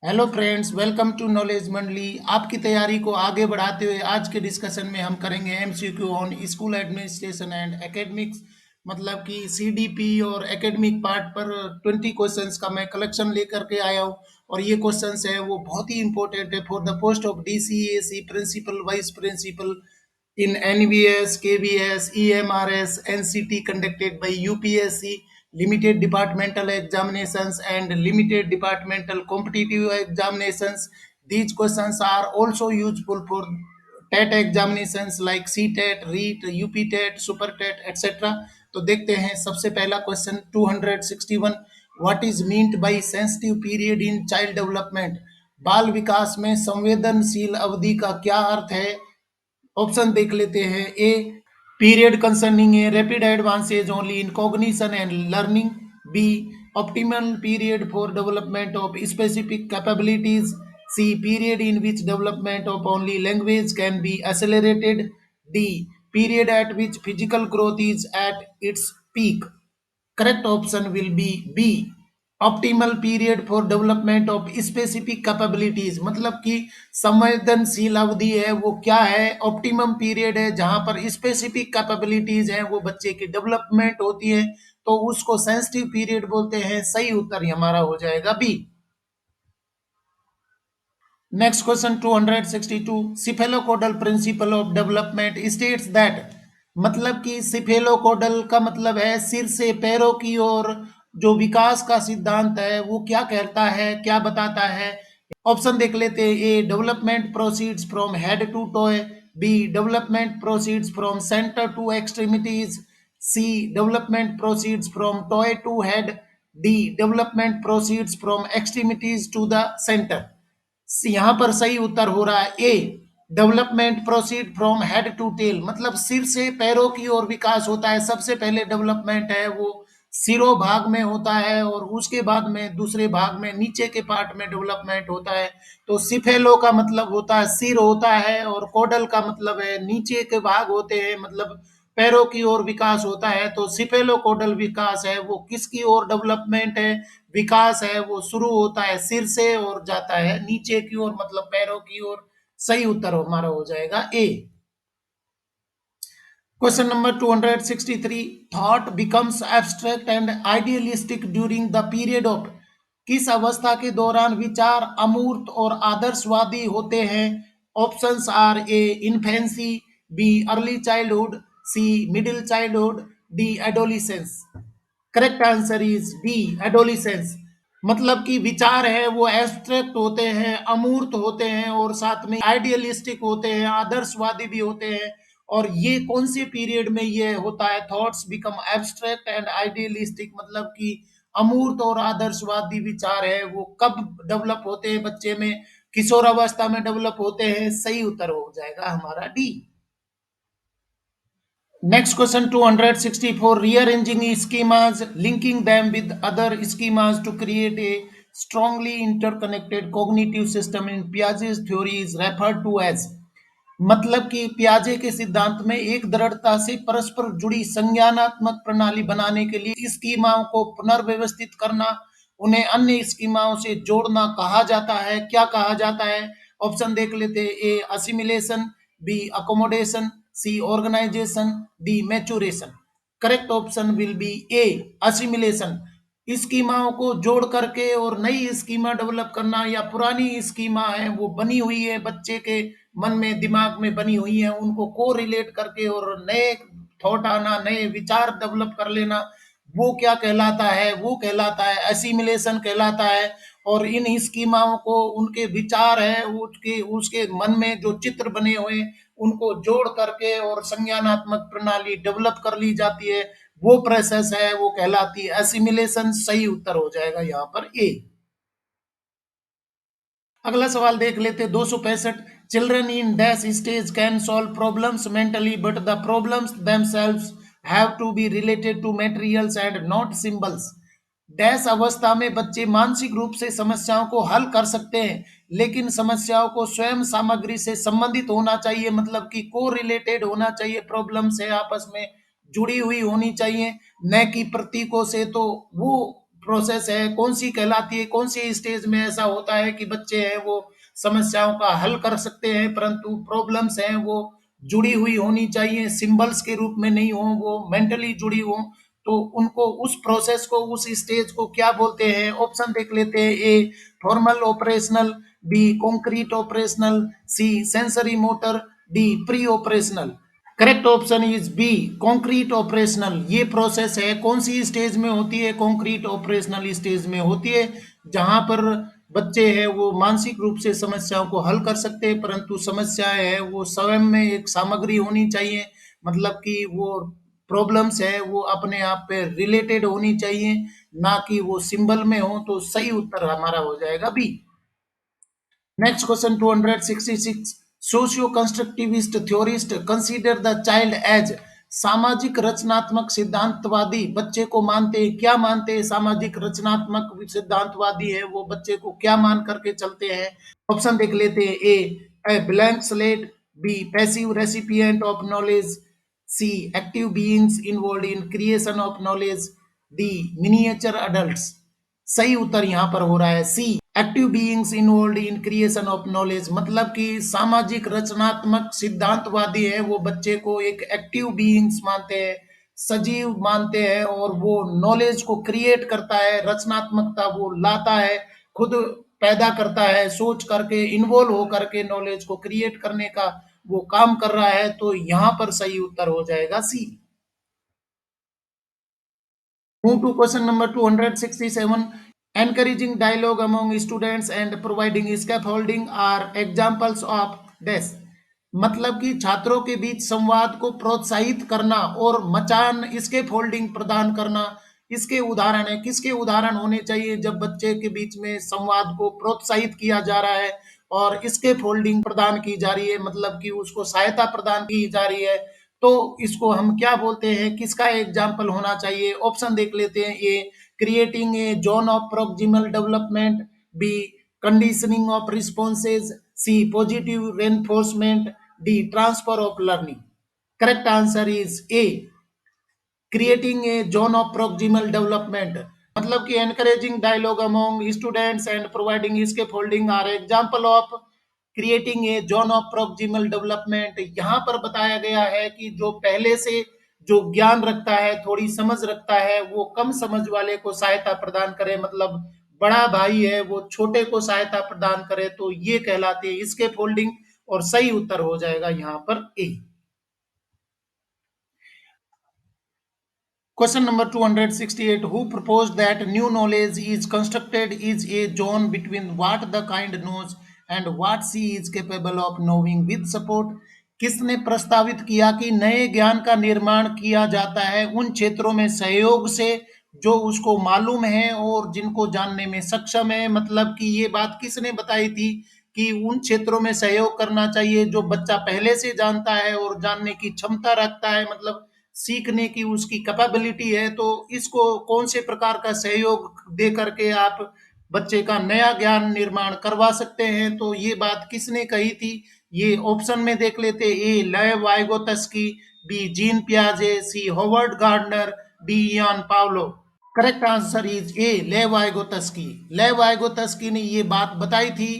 Hello friends, welcome to knowledge Mandali. आपकी तैयारी को आगे बढ़ाते हुए आज के डिस्कशन में हम करेंगे MCQ on school administration and academics. मतलब कि सीडीपी और एकेडमिक पार्ट पर 20 क्वेश्चंस का मैं कलेक्शन लेकर के आया हूँ। और ये क्वेश्चंस है वो बहुत ही इंपॉर्टेंट है for the post of DCAC principal, vice principal in NVS, KVS, EMRS, NCT conducted by UPSC, limited departmental examinations and limited departmental competitive examinations. These questions are also useful for TET examinations like C TET, REET, UP TET, super TET etcetera. तो देखते हैं सबसे पहला question 261। What is meant by sensitive period in child development? बाल विकास में संवेदनशील अवधि का क्या अर्थ है? ऑप्शन देख लेते हैं। A, period concerning a rapid advances only in cognition and learning. B, optimal period for development of specific capabilities. C, period in which development of only language can be accelerated. D, period at which physical growth is at its peak. Correct option will be B, optimal period for development of specific capabilities. मतलब कि संवेदनशील अवधि है वो क्या है? Optimum period है जहां पर स्पेसिफिक कैपेबिलिटीज है वो बच्चे की डेवलपमेंट होती है, तो उसको सेंसिटिव पीरियड बोलते हैं। सही उत्तर हमारा हो जाएगा B. Next question 262। Cephalocaudal principle of development states that. मतलब कि सिफेलोकोडल का मतलब है सिर से पैरों की ओर जो विकास का सिद्धांत है वो क्या कहता है, क्या बताता है? ऑप्शन देख लेते हैं। A, development proceeds from head to toe. B, development proceeds from centre to extremities. C, development proceeds from toe to head. D, development proceeds from extremities to the centre. यहां पर सही उत्तर हो रहा है A, development proceed from head to tail. मतलब सिर से पैरों की ओर विकास होता है। सबसे पहले डेवलपमेंट है वो सिरों भाग में होता है और उसके बाद में दूसरे भाग में नीचे के पार्ट में डेवलपमेंट होता है। तो सिफेलो का मतलब होता है सिर होता है और कोडल का मतलब है नीचे के भाग होते हैं, मतलब पैरों की ओर विकास होता है। तो सिफेलोकोडल विकास है वो किसकी ओर डेवलपमेंट है, विकास है वो शुरू होता है सिर से और जाता है नीचे की ओर, मतलब पैरों की ओर। सही उत्तर हमारा हो जाएगा A. Question number 263। Thought becomes abstract and idealistic during the period of. किस अवस्था के दौरान विचार अमूर्त और आदर्शवादी होते हैं? Options are A, infancy. B, early childhood. C, middle childhood. D, adolescence. Correct answer is B, adolescence. मतलब कि विचार है वो एब्स्ट्रैक्ट होते हैं, अमूर्त होते हैं और साथ में आइडियलिस्टिक होते हैं, आदर्शवादी भी होते हैं। और ये कौन से पीरियड में ये होता है? Thoughts become abstract and idealistic, मतलब कि अमूर्त और आदर्शवादी विचार है वो कब डेवलप होते हैं बच्चे में? किशोर अवस्था में डेवलप होते हैं। सही उत्तर हो जाएगा हमारा D. Next question 264. Rearranging schemas, linking them with other schemas to create a strongly interconnected cognitive system in Piaget's theory is referred to as। मतलब कि पियाजे के सिद्धांत में एक दृढ़ता से परस्पर जुड़ी संज्ञानात्मक प्रणाली बनाने के लिए स्कीमाओं को पुनर्व्यवस्थित करना, उन्हें अन्य स्कीमाओं से जोड़ना कहा जाता है। क्या कहा जाता है? ऑप्शन देख लेते हैं। A, assimilation. B, accommodation. C, organisation. D, maturation. Correct option will be A, assimilation. स्कीमाओं को जोड़ करके और नई स्कीमा डेवलप करना, या पुरानी स्कीमा है वो बनी हुई है बच्चे के मन में, दिमाग में बनी हुई है, उनको को रिलेट करके और नए थॉट आना, नए विचार डेवलप कर लेना, वो क्या कहलाता है? वो कहलाता है एसिमिलेशन कहलाता है। और इन स्कीमाओं को उनके विचार है उसके उसके मन में जो चित्र बने हुए उनको जोड़ करके और संज्ञानात्मक प्रणाली डेवलप कर ली जाती है। वो प्रोसेस है वो कहलाती है एसिमिलेशन। सही उत्तर हो जाएगा यहाँ पर ए। अगला सवाल देख लेते 265। Children in dash stage can solve problems mentally but the problems themselves have to be related to materials and not symbols. Dash अवस्था में बच्चे मानसिक रूप से समस्याओं को हल कर सकते हैं, लेकिन समस्याओं को स्वयं सामग्री से संबंधित होना चाहिए, मतलब कि को रिलेटेड होना चाहिए, प्रॉब्लम से आपस में जुड़ी हुई होनी चाहिए, न कि प्रतीकों से। तो वो प्रोसेस है, कौन सी कहलाती है, कौन सी स्टेज में ऐसा होता है कि बच्चे हैं वो समस्याओं का हल कर सकते हैं, परंतु प्रॉब्लम्स हैं वो जुड़ी हुई होनी चाहिए, सिंबल्स के रूप में नहीं हो, वो मेंटली जुड़ी हो। तो उनको उस प्रोसेस को, उस स्टेज को क्या बोलते हैं? ऑप्शन देख लेते हैं। A formal operational, B concrete operational, C sensory motor, D preoperational. Correct option is B concrete operational. ये प्रोसेस है कौन सी स्टेज में होती है? कॉन्क्रीट ऑपरेशनल स्टेज में होती है, जहां पर बच्चे हैं वो मानसिक रूप से समस्याओं को हल कर सकते हैं, परंतु समस्याएं है वो स्वयं में एक सामग्री होनी चाहिए, मतलब कि वो प्रॉब्लम्स है वो अपने आप पे रिलेटेड होनी चाहिए, ना कि वो सिंबल में हो। तो सही उत्तर हमारा हो जाएगा B. Next question 266. Socio-constructivist theorist consider the child as सामाजिक रचनात्मक सिद्धांतवादी बच्चे को मानते हैं, क्या मानते हैं? सामाजिक रचनात्मक सिद्धांतवादी है वो बच्चे को क्या मान करके चलते हैं? ऑप्शन देख लेते हैं। A blank slate, B passive recipient of knowledge, C active beings involve in creation of knowledge, D miniature adults. सही उत्तर यहाँ पर हो रहा है C active beings involve in creation of knowledge. मतलब कि सामाजिक रचनात्मक सिद्धांतवादी है वो बच्चे को एक एक्टिव बीइंग्स मानते हैं, सजीव मानते हैं, और वो नॉलेज को क्रिएट करता है, रचनात्मकता वो लाता है, खुद पैदा करता है, सोच करके इन्वॉल्व हो करके नॉलेज को क्रिएट करने का वो काम कर रहा है। तो यहाँ पर सही उत्तर हो जाएगा सी। Move to question number 267. Encouraging dialogue among students and providing scaffolding are examples of this. मतलब कि छात्रों के बीच संवाद को प्रोत्साहित करना और मचान इसके फोल्डिंग प्रदान करना, इसके उदाहरण है। किसके उदाहरण होने चाहिए जब बच्चे के बीच में संवाद को प्रोत्साहित किया जा रहा है और इसके फोल्डिंग प्रदान की जा रही है, मतलब कि उसको सहायता प्रदान की जा रही है, तो इसको हम क्या बोलते हैं? किसका एग्जाम्पल होना चाहिए? ऑप्शन देख लेते हैं। A creating a zone of proximal development, B conditioning of responses, C positive reinforcement, D transfer of learning. Correct answer is A creating a zone of proximal development. मतलब कि encouraging dialogue among students and providing scaffolding are example of creating a zone of proximal development. यहाँ पर बताया गया है कि जो पहले से जो ज्ञान रखता है, थोड़ी समझ रखता है, वो कम समझ वाले को सहायता प्रदान करे, मतलब बड़ा भाई है वो छोटे को सहायता प्रदान करे, तो ये कहलाते हैं इसके फोल्डिंग। और सही उत्तर हो जाएगा यहाँ पर ए। Question number 268. Who proposed that new knowledge is constructed is a zone between what the kind knows and what she is capable of knowing with support? किसने प्रस्तावित किया कि नए ज्ञान का निर्माण किया जाता है उन क्षेत्रों में सहयोग से जो उसको मालूम है और जिनको जानने में सक्षम है? मतलब कि ये बात किसने बताई थी कि उन क्षेत्रों में सहयोग करना चाहिए जो बच्चा पहले से जानता है और जानने की क्षमता रखता है, मतलब सीखने की उसकी कैपेबिलिटी है। तो इसको कौन से प्रकार का सहयोग दे करके आप बच्चे का नया ज्ञान निर्माण करवा सकते हैं? तो ये बात किसने कही थी? ये ऑप्शन में देख लेते। A Lev Vygotsky, B Jean पियाजे, C Howard Gardner, D Ivan Pavlov. Correct answer is A Lev Vygotsky. Lev Vygotsky ने ये बात बताई थी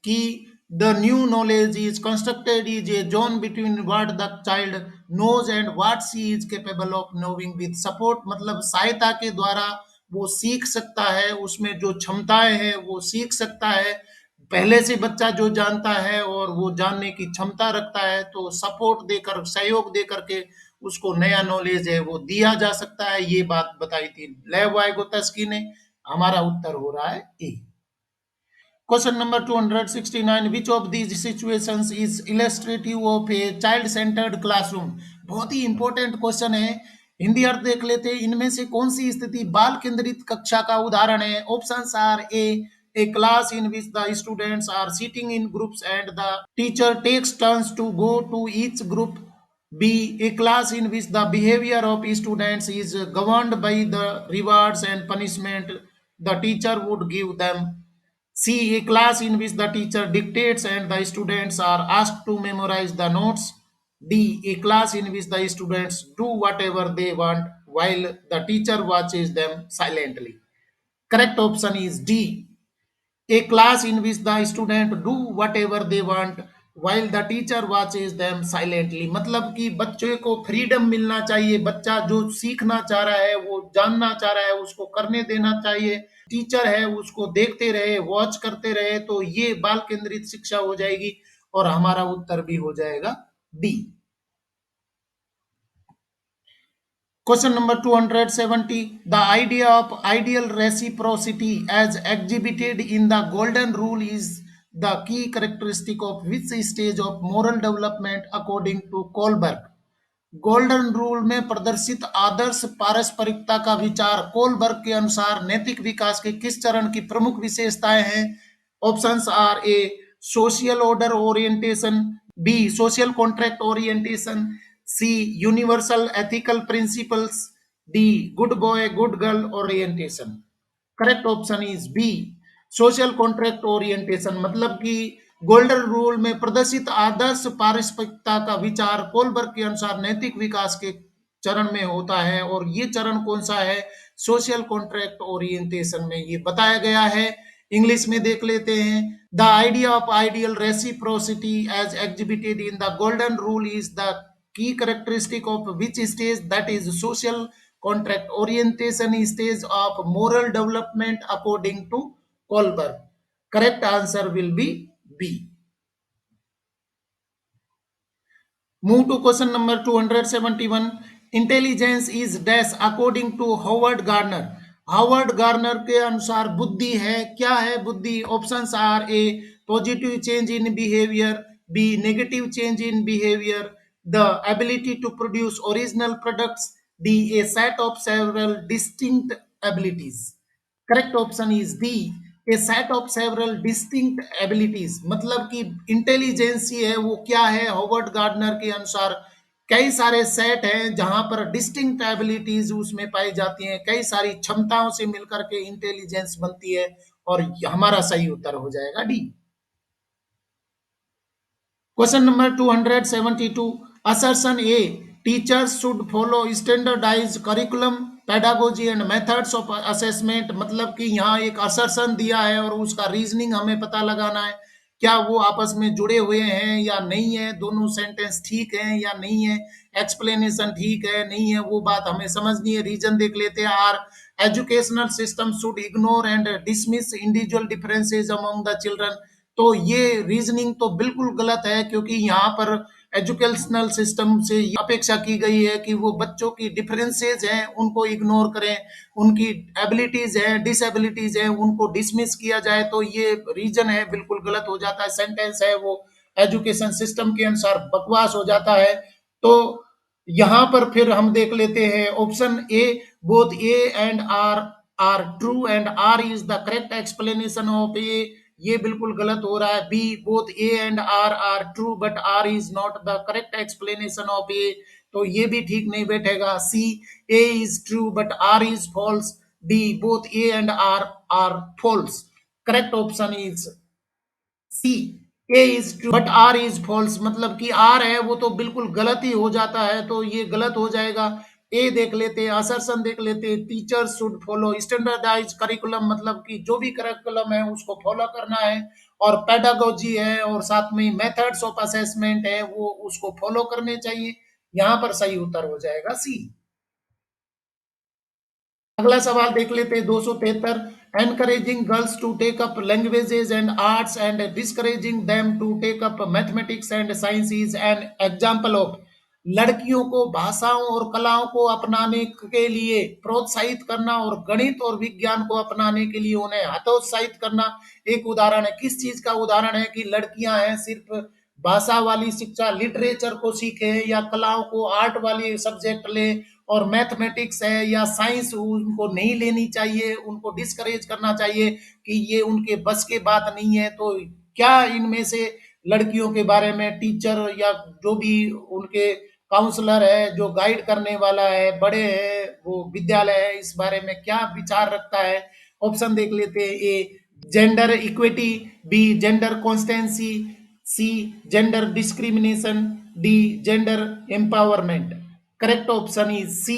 कि the new knowledge is constructed is a zone between what the child knows and what she is capable of knowing with support. मतलब सहायता के द्वारा वो सीख सकता है, उसमें जो क्षमताएं हैं वो सीख सकता है, पहले से बच्चा जो जानता है और वो जानने की क्षमता रखता है, तो सपोर्ट देकर, सहयोग दे करके उसको नया नॉलेज है वो दिया जा सकता है। ये बात बताई थी लेव वाइगोत्स्की ने। हमारा उत्तर हो रहा है A. Question number 269. Which of these situations is illustrative of a child centred classroom? बहुत ही इंपॉर्टेंट क्वेश्चन है, हिंदी अर्थ देख लेते हैं। इनमें से कौन सी स्थिति बाल केंद्रित कक्षा का उदाहरण है? Options are A class in which the students are sitting in groups and the teacher takes turns to go to each group, B. A class in which the behavior of students is governed by the rewards and punishment the teacher would give them. C. A class in which the teacher dictates and the students are asked to memorize the notes. D. A class in which the students do whatever they want while the teacher watches them silently. Correct option is D. A class in which the student do whatever they want while the teacher watches them silently. मतलब कि बच्चे को freedom मिलना चाहिए, बच्चा जो सीखना चाह रहा है, वो जानना चाह रहा है, उसको करने देना चाहिए, टीचर है उसको देखते रहे, वॉच करते रहे, तो ये बाल केंद्रित शिक्षा हो जाएगी और हमारा उत्तर भी हो जाएगा D. Question number 270. The idea of ideal reciprocity as exhibited in the Golden Rule is the key characteristic of which stage of moral development according to Kohlberg. Golden rule में प्रदर्शित आदर्श पारस्परिकता का विचार कोलबर्ग के अनुसार नैतिक विकास के किस चरण की प्रमुख विशेषताएं हैं? Options are A social order orientation, B social contract orientation, C universal ethical principles, D good boy good girl orientation. Correct option is B social contract orientation. मतलब कि गोल्डन रूल में प्रदर्शित आदर्श पारस्परिकता का विचार कोलबर्ग के अनुसार नैतिक विकास के चरण में होता है और ये चरण कौन सा है? सोशल कॉन्ट्रैक्ट ओरिएंटेशन में ये बताया गया है। इंग्लिश में देख लेते हैं। The idea of ideal reciprocity as exhibited in the golden rule is the key characteristic of which stage? That is social contract orientation stage of moral development according to Kohlberg. Correct answer will be B. Move to question number 271. Intelligence is dash according to Howard Gardner. Howard Gardner के अनुसार बुद्धि है, क्या है बुद्धि? Options are A positive change in behaviour, B negative change in behaviour, the ability to produce original products, D a set of several distinct abilities. Correct option is D a set of several distinct abilities. मतलब कि intelligence है वो क्या है? Howard gardener के अनुसार कई सारे सेट हैं जहां पर डिस्टिंक्ट एबिलिटीज उसमें पाई जाती हैं, कई सारी क्षमताओं से मिलकर के इंटेलिजेंस बनती है और हमारा सही उत्तर हो जाएगा D. Question number 272. Assertion A. Teachers should follow standardized curriculum, pedagogy and methods of assessment. मतलब कि यहाँ एक assertion दिया है और उसका रीजनिंग हमें पता लगाना है, क्या वो आपस में जुड़े हुए हैं या नहीं है, दोनों सेंटेंस ठीक है या नहीं है, एक्सप्लेनेशन ठीक है नहीं है, वो बात हमें समझनी है। रीजन देख लेते हैं। Our educational system should ignore and dismiss individual differences among the children. तो ये रीजनिंग तो बिल्कुल गलत है, क्योंकि यहाँ पर एजुकेशनल सिस्टम से अपेक्षा की गई है कि वो बच्चों की डिफरेंसेज हैं उनको इग्नोर करें, उनकी एबिलिटीज हैं डिसएबिलिटीज हैं उनको डिसमिस किया जाए। तो ये रीजन है बिल्कुल गलत हो जाता है, सेंटेंस है वो एजुकेशन सिस्टम के अनुसार बकवास हो जाता है। तो यहां पर फिर हम देख लेते हैं option A both A and R true and R is the correct explanation of A. ये बिल्कुल गलत हो रहा है। B both A and R true but R is not the correct explanation of A. तो ये भी ठीक नहीं बैठेगा। C A is true but R is false. D both A and R false. Correct option is C A is true but R is false. मतलब कि are है वो तो बिल्कुल गलत ही हो जाता है, तो ये गलत हो जाएगा। ए देख लेते हैं, असर्शन देख लेते हैं। Teachers should follow standardise curriculum, मतलब कि जो भी करिकुलम है उसको फॉलो करना है। और पेडागोजी है और साथ में मेथड्स ऑफ असेसमेंट है वो उसको फॉलो करने चाहिए। यहां पर सही उत्तर हो जाएगा सी। अगला सवाल देख लेते हैं 273। Encouraging girls to take up languages and arts and discouraging them to take up mathematics and science is an example of. लड़कियों को भाषाओं और कलाओं को अपनाने के लिए प्रोत्साहित करना और गणित और विज्ञान को अपनाने के लिए उन्हें हतोत्साहित करना एक उदाहरण है। किस चीज का उदाहरण है कि लड़कियां हैं सिर्फ भाषा वाली शिक्षा लिटरेचर को सीखे या कलाओं को आर्ट वाली सब्जेक्ट ले, और मैथमेटिक्स है या साइंस उनको नहीं लेनी चाहिए, उनको डिस्करेज करना चाहिए कि ये उनके बस के बात नहीं है। तो क्या इनमें से लड़कियों के बारे में टीचर या जो भी उनके काउंसलर है, जो गाइड करने वाला है, बड़े हैं वो विद्यालय है, इस बारे में क्या विचार रखता है? ऑप्शन देख लेते हैं। A gender equity, B gender constancy, C gender discrimination, D gender empowerment. Correct option is C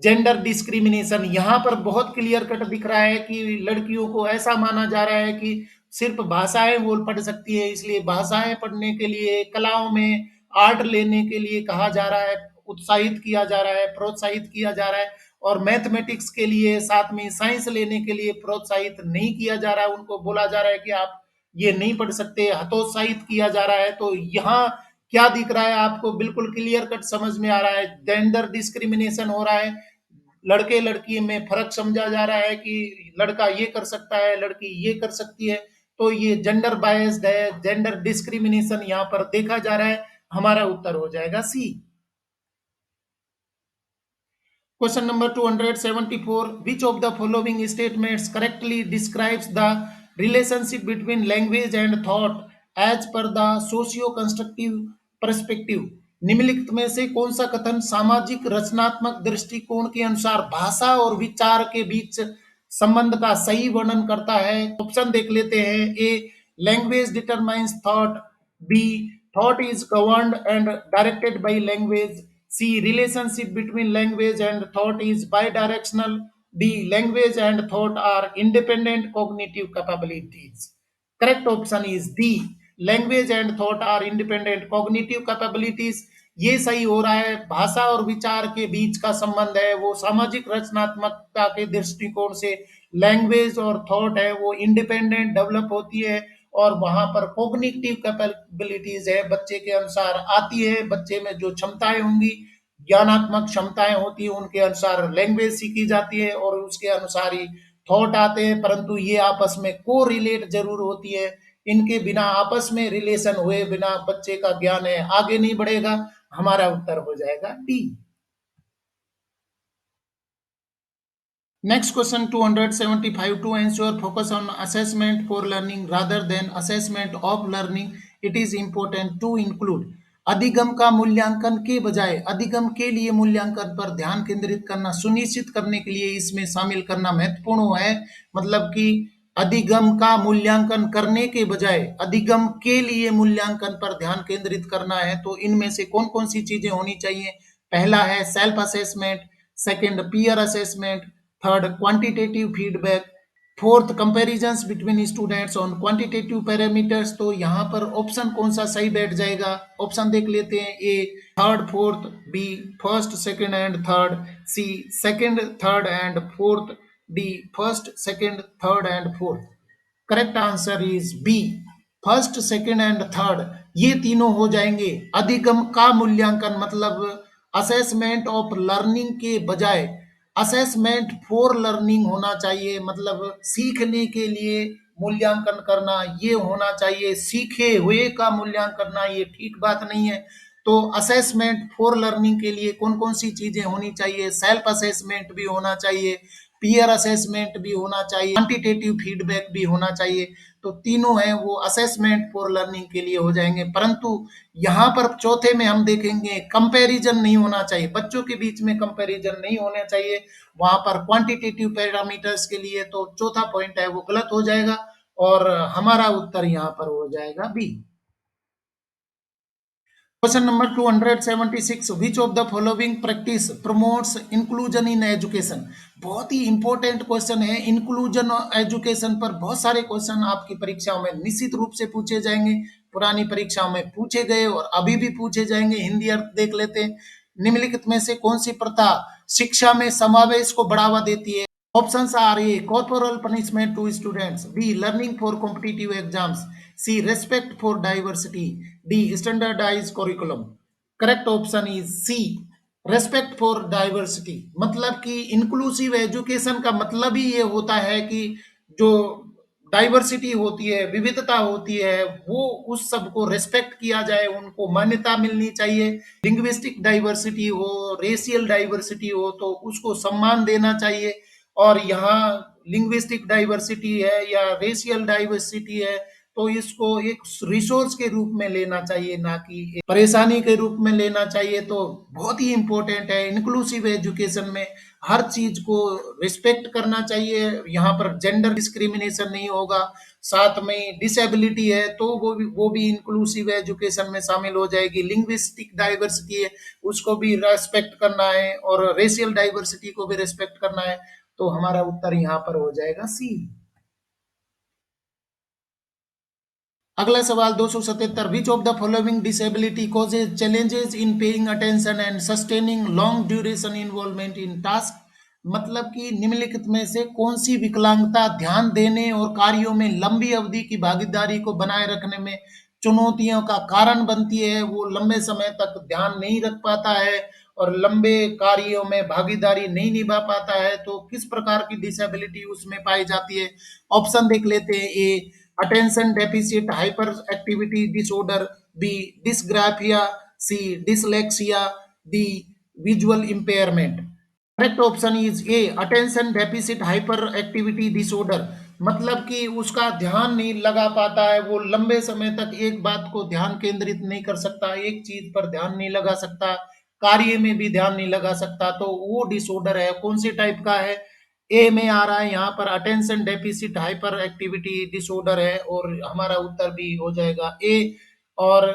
gender discrimination, यहाँ पर बहुत क्लियर कट दिख रहा है कि लड़कियों को ऐसा माना जा रहा है कि सिर्फ भाषाएं वो पढ़ सकती है, इसलिए भाषाएं पढ़ने के लिए, कलाओं में आर्ट लेने के लिए कहा जा रहा है, उत्साहित किया जा रहा है, प्रोत्साहित किया जा रहा है। और मैथमेटिक्स के लिए, साथ में साइंस लेने के लिए प्रोत्साहित नहीं किया जा रहा है, उनको बोला जा रहा है कि आप ये नहीं पढ़ सकते, हतोत्साहित किया जा रहा है। तो यहाँ क्या दिख रहा है आपको, बिल्कुल क्लियर कट समझ में आ रहा है, जेंडर डिस्क्रिमिनेशन हो रहा है, लड़के लड़की में फर्क समझा जा रहा है कि लड़का ये कर सकता है, लड़की ये कर सकती है। तो ये जेंडर बायस्ड है, जेंडर डिस्क्रिमिनेशन यहाँ पर देखा जा रहा है। हमारा उत्तर हो जाएगा सी। Question number 274. Which of the following statements correctly describes the relationship between language and thought as per the socio-constructive perspective? निम्नलिखित में से कौन सा कथन सामाजिक रचनात्मक दृष्टिकोण के अनुसार भाषा और विचार के बीच संबंध का सही वर्णन करता है? ऑप्शन देख लेते हैं। A, language determines thought. B, thought is governed and directed by language. C, relationship between language and thought is bidirectional. D, language and thought are independent cognitive capabilities. Correct option is D, language and thought are independent cognitive capabilities. ये सही हो रहा है। भाषा और विचार के बीच का संबंध है वो सामाजिक रचनात्मकता के दृष्टिकोण से, लैंग्वेज और थॉट है वो इंडिपेंडेंट डेवलप होती है, और वहां पर कॉग्निटिव कैपेबिलिटीज है बच्चे के अनुसार आती है। बच्चे में जो क्षमताएं होंगी, ज्ञानात्मक क्षमताएं होती है, उनके अनुसार लैंग्वेज सीखी जाती है और उसके अनुसार ही थॉट आते हैं। परंतु ये आपस में को रिलेट जरूर होती है, इनके बिना, आपस में रिलेशन हुए बिना बच्चे का ज्ञान है आगे नहीं बढ़ेगा। हमारा उत्तर हो जाएगा D. Next question 275. To ensure focus on assessment for learning rather than assessment of learning, it is important to include अधिगम का मूल्यांकन के बजाय अधिगम के लिए मूल्यांकन पर ध्यान केंद्रित करना सुनिश्चित करने के लिए इसमें शामिल करना महत्वपूर्ण है। मतलब कि अधिगम का मूल्यांकन करने के बजाय अधिगम के लिए मूल्यांकन पर ध्यान केंद्रित करना है। तो इनमें से कौन कौन सी चीजें होनी चाहिए? पहला है self assessment, second peer assessment, third quantitative feedback, fourth comparisons between students on quantitative parameters. तो यहाँ पर ऑप्शन कौन सा सही बैठ जाएगा? ऑप्शन देख लेते हैं। A, third fourth. B, first second and third. C, second third and fourth. D, first second third and fourth. Correct answer is B, first second and third, ये तीनों हो जाएंगे। अधिगम का मूल्यांकन मतलब असेसमेंट ऑफ लर्निंग के बजाय असेसमेंट फॉर लर्निंग होना चाहिए। मतलब सीखने के लिए मूल्यांकन करना ये होना चाहिए, सीखे हुए का मूल्यांकन करना ये ठीक बात नहीं है। तो असेसमेंट फॉर लर्निंग के लिए कौन कौन सी चीजें होनी चाहिए? सेल्फ असेसमेंट भी होना चाहिए, पीयर असेसमेंट भी होना चाहिए, क्वांटिटेटिव फीडबैक भी होना चाहिए। तो तीनों हैं वो असेसमेंट फॉर लर्निंग के लिए हो जाएंगे। परंतु यहाँ पर चौथे में हम देखेंगे कंपैरिजन नहीं होना चाहिए, बच्चों के बीच में कंपैरिजन नहीं होना चाहिए वहां पर क्वांटिटेटिव पैरामीटर्स के लिए। तो चौथा पॉइंट है वो गलत हो जाएगा और हमारा उत्तर यहाँ पर हो जाएगा B. Question number 276, which of the following practice promotes inclusion in education? बहुत ही इंपॉर्टेंट क्वेश्चन है। इंक्लूजन एजुकेशन पर बहुत सारे क्वेश्चन आपकी परीक्षाओं में निश्चित रूप से पूछे जाएंगे, पुरानी परीक्षाओं में पूछे गए और अभी भी पूछे जाएंगे। हिंदी अर्थ देख लेते हैं। निम्नलिखित में से कौन सी प्रथा शिक्षा में समावेश को बढ़ावा देती है? Options are: A, corporal punishment to students; B, learning for competitive exams; C, respect for diversity; D, standardized curriculum. Correct option is C, respect for diversity। मतलब कि इंक्लूसिव एजुकेशन का मतलब ही ये होता है कि जो डाइवर्सिटी होती है, विविधता होती है, वो उस सबको रेस्पेक्ट किया जाए, उनको मान्यता मिलनी चाहिए। लिंग्विस्टिक डाइवर्सिटी हो, रेशियल डाइवर्सिटी हो तो उसको सम्मान देना चाहिए। और यहाँ लिंग्विस्टिक डाइवर्सिटी है या रेशियल डाइवर्सिटी है तो इसको एक रिसोर्स के रूप में लेना चाहिए, ना कि एक परेशानी के रूप में लेना चाहिए। तो बहुत ही इंपॉर्टेंट है इंक्लूसिव एजुकेशन में हर चीज को रिस्पेक्ट करना चाहिए, यहाँ पर जेंडर डिस्क्रिमिनेशन नहीं होगा। साथ में डिसेबिलिटी है तो वो भी इंक्लूसिव एजुकेशन में शामिल हो जाएगी। लिंग्विस्टिक डाइवर्सिटी है, उसको भी रेस्पेक्ट करना है, और रेशियल डाइवर्सिटी को भी रेस्पेक्ट करना है। तो हमारा उत्तर यहाँ पर हो जाएगा सी। अगला सवाल 277, विच of the following disability causes challenges in paying attention and sustaining long duration involvement in task. मतलब कि निम्नलिखित में से कौन सी विकलांगता ध्यान देने और कार्यों में लंबी अवधि की भागीदारी को बनाए रखने में चुनौतियों का कारण बनती है। वो लंबे समय तक ध्यान नहीं रख पाता है और लंबे कार्यों में भागीदारी नहीं निभा पाता है, तो किस प्रकार की डिसेबिलिटी उसमें पाई जाती है। ऑप्शन देख लेते हैं। A attention deficit hyperactivity disorder, B dysgraphia, C dyslexia, D visual impairment. Correct option is A attention deficit hyperactivity disorder. मतलब कि उसका ध्यान नहीं लगा पाता है, वो लंबे समय तक एक बात को ध्यान केंद्रित नहीं कर सकता, एक चीज पर ध्यान नहीं लगा सकता, कार्य में भी ध्यान नहीं लगा सकता, तो वो डिसऑर्डर है। कौन सी टाइप का है? ए में आ रहा है यहाँ पर attention deficit hyperactivity disorder है, और हमारा उत्तर भी हो जाएगा ए। और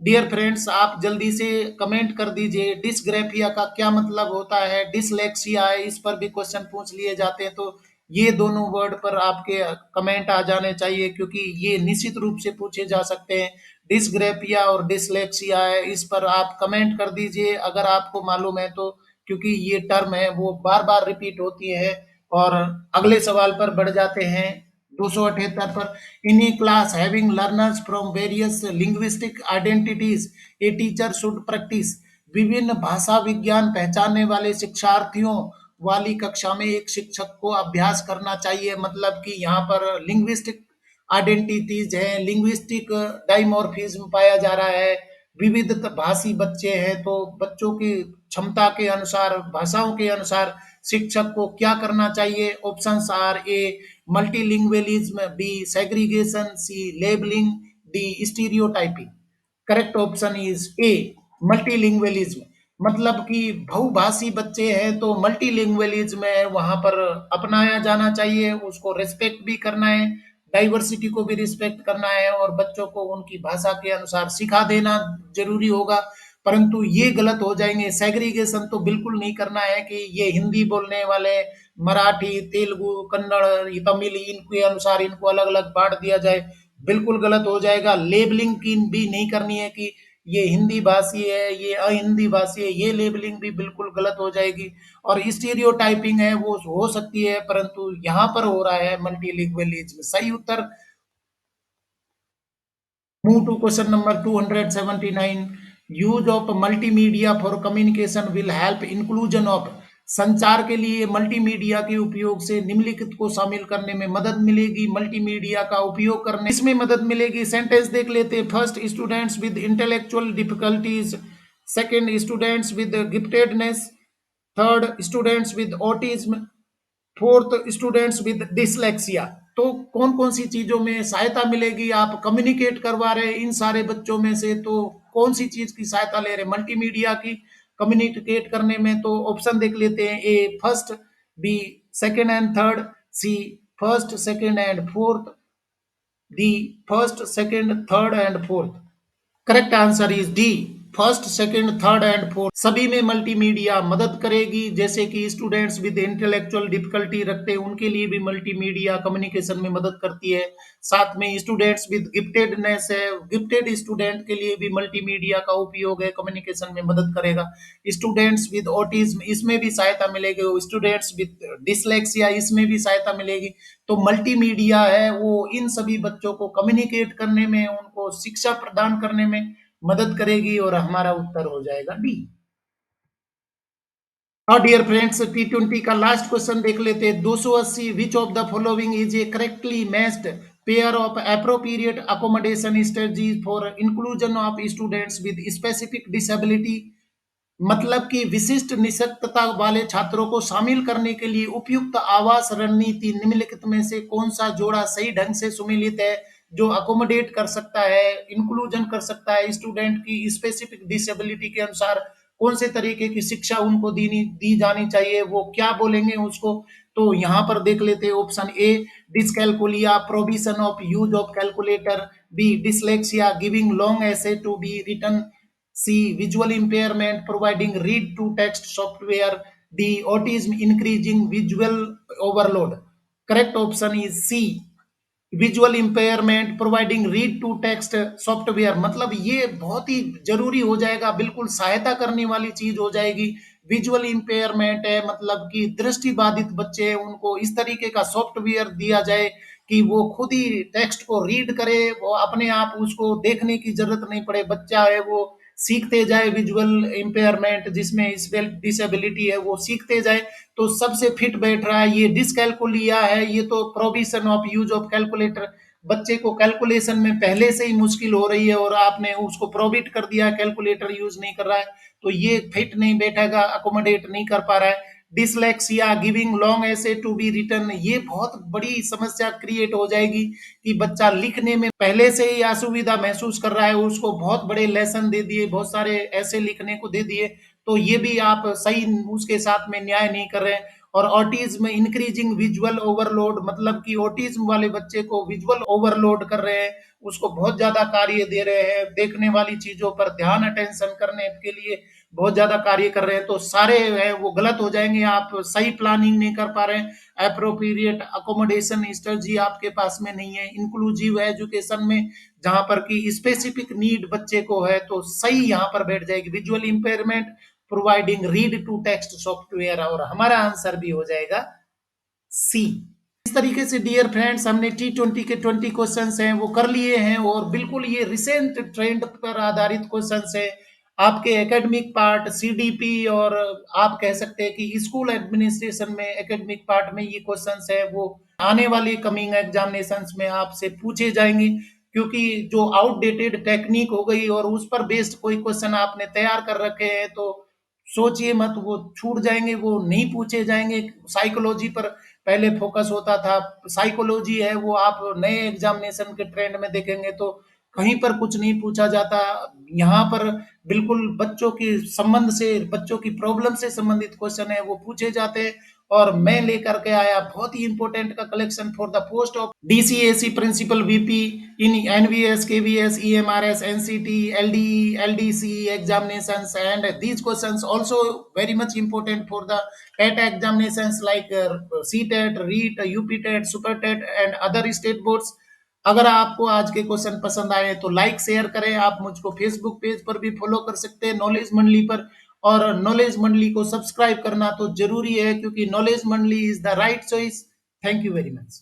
डियर फ्रेंड्स, आप जल्दी से कमेंट कर दीजिए डिसग्राफिया का क्या मतलब होता है, डिसलेक्सिया है, इस पर भी क्वेश्चन पूछ लिए जाते हैं, तो ये दोनों वर्ड पर आपके कमेंट आ जाने चाहिए, क्योंकि ये निश्चित रूप से पूछे जा सकते हैं। डिसग्राफिया और डिसलेक्सिया है, इस पर आप कमेंट कर दीजिए अगर आपको मालूम है तो, क्योंकि ये टर्म है वो बार बार रिपीट होती है। और अगले सवाल पर बढ़ जाते हैं 278 पर। In a class having learners from various linguistic identities a teacher should practise. विभिन्न भाषा विज्ञान पहचानने वाले शिक्षार्थियों वाली कक्षा में एक शिक्षक को अभ्यास करना चाहिए। मतलब कि यहाँ पर लिंग्विस्टिक आइडेंटिटीज है, लिंग्विस्टिक डाइमॉर्फिज्म पाया जा रहा है, विविध भाषी बच्चे हैं, तो बच्चों की क्षमता के अनुसार, भाषाओं के अनुसार शिक्षक को क्या करना चाहिए। Options are A multilingualism, B segregation, C labelling, D stereotyping. Correct option is A multilingualism. मतलब कि बहुभाषी बच्चे हैं तो मल्टीलिंगुअलिज्म है वहां पर अपनाया जाना चाहिए, उसको रिस्पेक्ट भी करना है, डाइवर्सिटी को भी रिस्पेक्ट करना है, और बच्चों को उनकी भाषा के अनुसार सिखा देना जरूरी होगा। परंतु ये गलत हो जाएंगे, सेग्रीगेशन तो बिल्कुल नहीं करना है कि ये हिंदी बोलने वाले मराठी, तेलुगु, कन्नड़, तमिल इनके अनुसार इनको अलग अलग बांट दिया जाए, बिल्कुल गलत हो जाएगा। लेबलिंग की भी नहीं करनी है कि ये हिंदी भाषी है, ये अहिंदी भाषी है, ये लेबलिंग भी बिल्कुल गलत हो जाएगी। और स्टीरियोटाइपिंग है वो हो सकती है, परंतु यहाँ पर हो रहा है मल्टीलिंगुअलिज्म। सही उत्तर। Move to question number 279. Use of multimedia for communication will help inclusion of। संचार के लिए मल्टीमीडिया के उपयोग से निम्नलिखित को शामिल करने में मदद मिलेगी। मल्टीमीडिया का उपयोग करने इसमें मदद मिलेगी। सेंटेंस देख लेते हैं। First, students with intellectual difficulties. Second, students with giftedness. Third, students with autism. Fourth, students with dyslexia. तो कौन कौन सी चीजों में सहायता मिलेगी? आप कम्युनिकेट करवा रहे हैं इन सारे बच्चों में से, तो कौन सी चीज की सहायता ले रहे हैं? मल्टीमीडिया की कम्युनिकेट करने में। तो ऑप्शन देख लेते हैं। A first, B second and third, C first second and fourth, D first second third and fourth. Correct answer is D first second third and fourth. सभी में मल्टीमीडिया मदद करेगी। जैसे कि स्टूडेंट्स विद इंटेलेक्चुअल डिफिकल्टी रखते हैं उनके लिए भी मल्टीमीडिया कम्युनिकेशन में मदद करती है। साथ में स्टूडेंट्स विद गिफ्टेडनेस है, गिफ्टेड स्टूडेंट के लिए भी मल्टीमीडिया का उपयोग है, कम्युनिकेशन में मदद करेगा। स्टूडेंट्स विद ऑटिज्म इसमें भी सहायता मिलेगी, स्टूडेंट्स विद डिसलेक्सिया इसमें भी सहायता मिलेगी। तो मल्टीमीडिया है वो इन सभी बच्चों को कम्युनिकेट करने में, उनको शिक्षा प्रदान करने में मदद करेगी, और हमारा उत्तर हो जाएगा डी। हाँ डियर फ्रेंड्स, T20 का लास्ट क्वेश्चन देख लेते हैं। 280, विच of the following is a correctly matched pair of appropriate accommodation strategies for inclusion of students with specific disability. मतलब कि विशिष्ट निःशक्तता वाले छात्रों को शामिल करने के लिए उपयुक्त आवास रणनीति निम्नलिखित में से कौन सा जोड़ा सही ढंग से सुमेलित है, जो अकोमोडेट कर सकता है, इंक्लूजन कर सकता है स्टूडेंट की स्पेसिफिक डिसेबिलिटी के अनुसार। कौन से तरीके की शिक्षा उनको दी जानी चाहिए, वो क्या बोलेंगे उसको। तो यहाँ पर देख लेते हैं option A dyscalculia, provision of use of calculator, B dyslexia, giving long essay to be written, C visual impairment providing read to text software, D autism increasing visual overload. Correct option is C visual impairment providing read to text software. मतलब ये बहुत ही जरूरी हो जाएगा, बिल्कुल सहायता करने वाली चीज हो जाएगी। विजुअल इंपेयरमेंट है मतलब कि दृष्टि बाधित बच्चे हैं, उनको इस तरीके का सॉफ्टवेयर दिया जाए कि वो खुद ही टेक्स्ट को रीड करे, वो अपने आप उसको देखने की जरूरत नहीं पड़े, बच्चा है वो सीखते जाए। विजुअल इंपेयरमेंट जिसमें इस डिसेबिलिटी है वो सीखते जाए, तो सबसे फिट बैठ रहा है। ये डिसकैलकुलिया है, ये तो provision of use of calculator, बच्चे को कैलकुलेशन में पहले से ही मुश्किल हो रही है और आपने उसको प्रोविट कर दिया, कैलकुलेटर यूज नहीं कर रहा है, तो ये फिट नहीं बैठेगा, अकोमोडेट नहीं कर पा रहा है। Dyslexia, giving long essay to be written, ये बहुत बड़ी समस्या क्रिएट हो जाएगी कि बच्चा लिखने में पहले से ही असुविधा महसूस कर रहा है, उसको बहुत बड़े लेसन दे दिए, बहुत सारे ऐसे लिखने को दे दिए, तो ये भी आप सही उसके साथ में न्याय नहीं कर रहे हैं। और ऑटिज्म इंक्रीजिंग विजुअल ओवरलोड, मतलब कि ऑटिज्म वाले बच्चे को विजुअल ओवरलोड कर रहे हैं, उसको बहुत ज्यादा कार्य दे रहे हैं, देखने वाली चीजों पर ध्यान अटेंशन करने के लिए बहुत ज्यादा कार्य कर रहे हैं, तो सारे है वो गलत हो जाएंगे। आप सही प्लानिंग नहीं कर पा रहे हैं, अप्रोप्रिएट अकोमोडेशन स्ट्रेटजी आपके पास में नहीं है, इंक्लूसिव एजुकेशन में जहां पर कि स्पेसिफिक नीड बच्चे को है, तो सही यहाँ पर बैठ जाएगी visual impairment providing read to text software, और हमारा आंसर भी हो जाएगा सी। इस तरीके से डियर फ्रेंड्स हमने T20 के 20 क्वेश्चंस हैं वो कर लिए हैं, और बिल्कुल ये रिसेंट ट्रेंड पर आधारित क्वेश्चंस है। आपके एकेडमिक पार्ट सीडीपी और आप कह सकते हैं कि स्कूल एडमिनिस्ट्रेशन में एकेडमिक पार्ट में ये क्वेश्चंस है वो आने वाली कमिंग एग्जामिनेशंस में आपसे पूछे जाएंगे, क्योंकि जो आउटडेटेड टेक्निक हो गई और उस पर बेस्ड कोई क्वेश्चन आपने तैयार कर रखे हैं, तो सोचिए मत वो छूट जाएंगे, वो नहीं पूछे जाएंगे। साइकोलॉजी पर पहले फोकस होता था, साइकोलॉजी है वो आप नए एग्जामिनेशन के ट्रेंड में देखेंगे तो कहीं पर कुछ नहीं पूछा जाता। यहाँ पर बिल्कुल बच्चों के संबंध से, बच्चों की प्रॉब्लम से संबंधित क्वेश्चन है वो पूछे जाते हैं। और मैं लेकर के आया बहुत ही इंपॉर्टेंट का collection for the post of DCAC principal VP in NVS KVS EMRS NCT LDE LDC examinations, and these questions also very much important for the TET examinations like CTET, REET, UPTET, SuperTET and other state boards। अगर आपको आज के question पसंद आए तो like share करें, आप मुझको फेसबुक पेज पर भी फॉलो कर सकते हैं नॉलेज मंडली पर, और नॉलेज मंडली को सब्सक्राइब करना तो जरूरी है, क्योंकि नॉलेज मंडली is the right choice. Thank you very much.